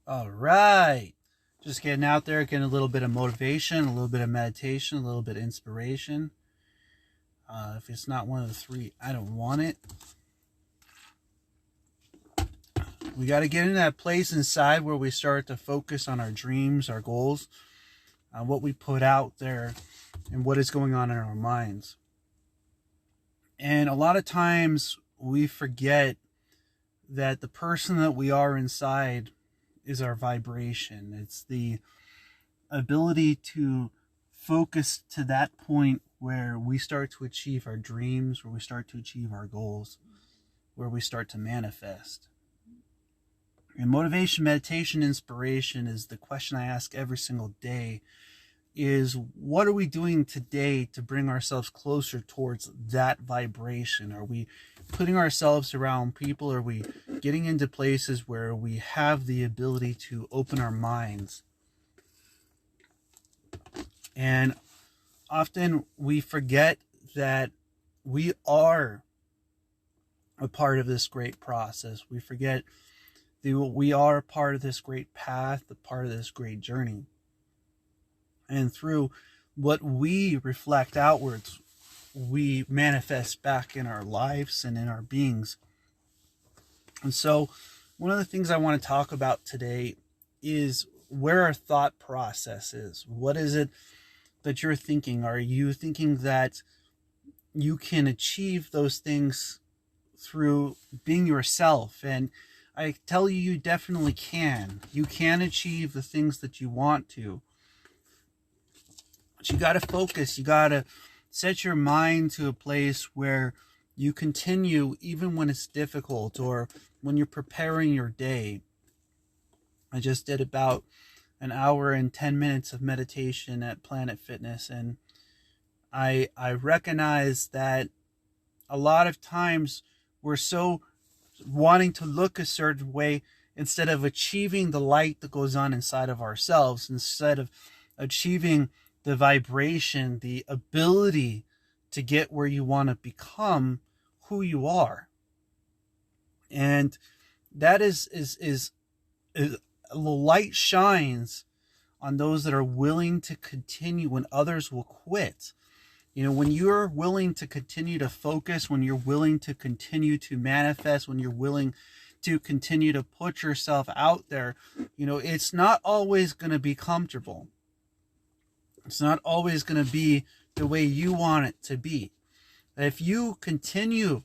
All right. Just getting out there, getting a little bit of motivation, a little bit of meditation, a little bit of inspiration. If it's not one of the three, I don't want it. We got to get in that place inside where we start to focus on our dreams, our goals, on what we put out there, and what is going on in our minds. And a lot of times we forget that the person that we are inside is our vibration. It's the ability to focus to that point where we start to achieve our dreams, where we start to achieve our goals, where we start to manifest. And motivation, meditation, inspiration is the question I ask every single day, is what are we doing today to bring ourselves closer towards that vibration? Are we putting ourselves around people? Are we getting into places where we have the ability to open our minds? And often we forget that we are a part of this great process. We forget that we are a part of this great path, a part of this great journey. And through what we reflect outwards, we manifest back in our lives and in our beings. And so one of the things I want to talk about today is where our thought process is. What is it that you're thinking? Are you thinking that you can achieve those things through being yourself? And I tell you, you definitely can. You can achieve the things that you want to. But you got to focus. You got to set your mind to a place where you continue even when it's difficult or when you're preparing your day. I just did about an hour and 10 minutes of meditation at Planet Fitness, and I recognize that a lot of times we're so wanting to look a certain way instead of achieving the light that goes on inside of ourselves, instead of achieving the vibration, the ability to get where you want to become who you are. And that is the light shines on those that are willing to continue when others will quit. You know, when you're willing to continue to focus, when you're willing to continue to manifest, when you're willing to continue to put yourself out there, you know, it's not always going to be comfortable. It's not always going to be the way you want it to be. If you continue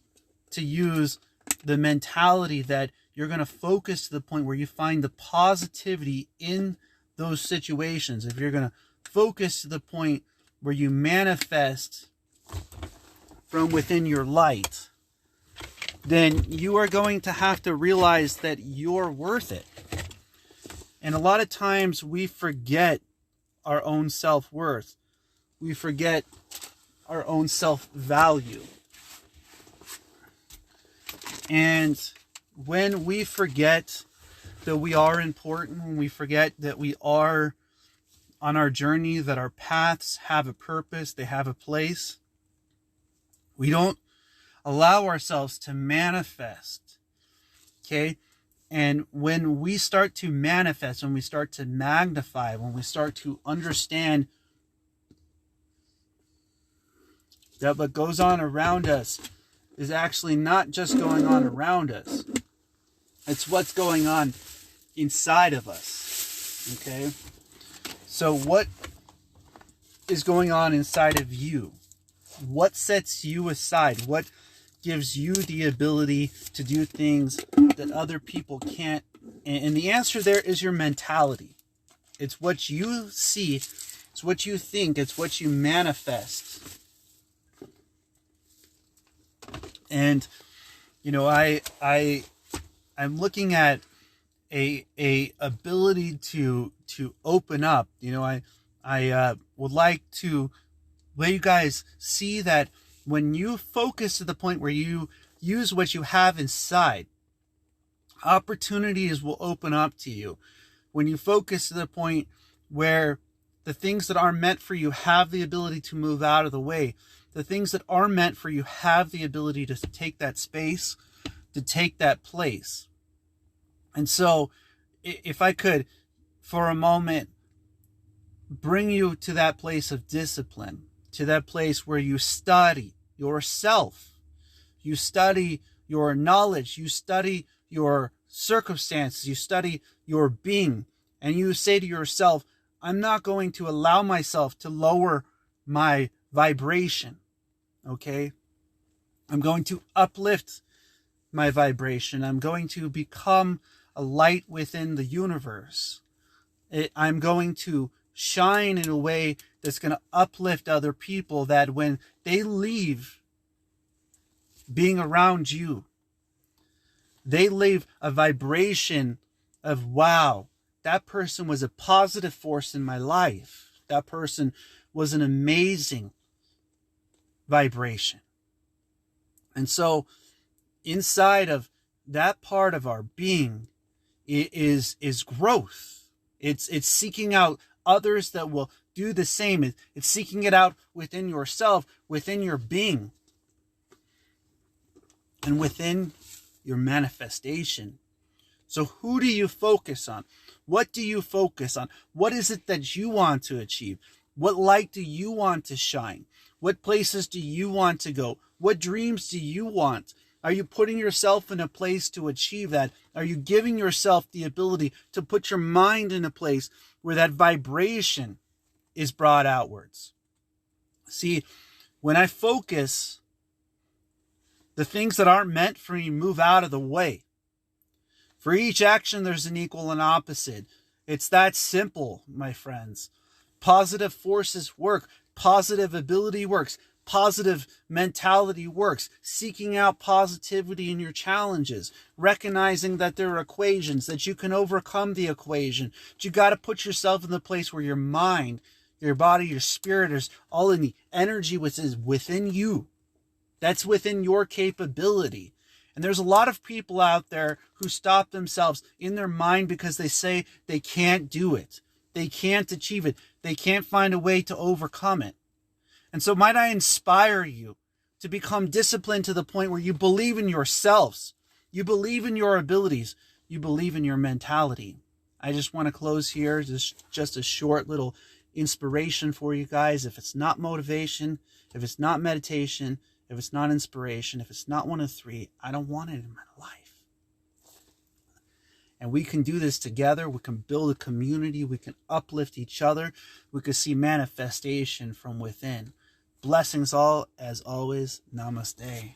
to use the mentality that you're going to focus to the point where you find the positivity in those situations, if you're going to focus to the point where you manifest from within your light, then you are going to have to realize that you're worth it. And a lot of times we forget our own self-worth. We forget our own self-value. And when we forget that we are important, when we forget that we are on our journey, that our paths have a purpose, they have a place, we don't allow ourselves to manifest. Okay? And when we start to manifest, when we start to magnify, when we start to understand that what goes on around us is actually not just going on around us, it's what's going on inside of us. Okay? So what is going on inside of you? What sets you aside? What gives you the ability to do things that other people can't? And the answer there is your mentality. It's what you see. It's what you think. It's what you manifest. And, you know, I'm looking at a ability to open up. You know, I would like to let you guys see that when you focus to the point where you use what you have inside, opportunities will open up to you. When you focus to the point where the things that are meant for you have the ability to move out of the way, the things that are meant for you have the ability to take that space, to take that place. And so if I could, for a moment, bring you to that place of discipline, to that place where you study yourself, you study your knowledge, you study your circumstances, you study your being, and you say to yourself, I'm not going to allow myself to lower my vibration, okay? I'm going to uplift my vibration. I'm going to become a light within the universe. I'm going to shine in a way that's going to uplift other people, that when they leave being around you, they leave a vibration of, wow, that person was a positive force in my life. That person was an amazing vibration. And so inside of that part of our being is growth. It's seeking out others that will do the same. It's seeking it out within yourself, within your being, and within your manifestation. So who do you focus on? What do you focus on? What is it that you want to achieve? What light do you want to shine? What places do you want to go? What dreams do you want? Are you putting yourself in a place to achieve that? Are you giving yourself the ability to put your mind in a place where that vibration is brought outwards? See, when I focus, the things that aren't meant for me move out of the way. For each action, there's an equal and opposite. It's that simple, my friends. Positive forces work. Positive ability works. Positive mentality works. Seeking out positivity in your challenges. Recognizing that there are equations, that you can overcome the equation. But you got to put yourself in the place where your mind, your body, your spirit is all in the energy which is within you. That's within your capability. And there's a lot of people out there who stop themselves in their mind because they say they can't do it. They can't achieve it. They can't find a way to overcome it. And so might I inspire you to become disciplined to the point where you believe in yourselves. You believe in your abilities. You believe in your mentality. I just want to close here. Just a short little inspiration for you guys. If it's not motivation, if it's not meditation, if it's not inspiration, if it's not one of three, I don't want it in my life. And we can do this together. We can build a community. We can uplift each other. We can see manifestation from within. Blessings all, as always. Namaste.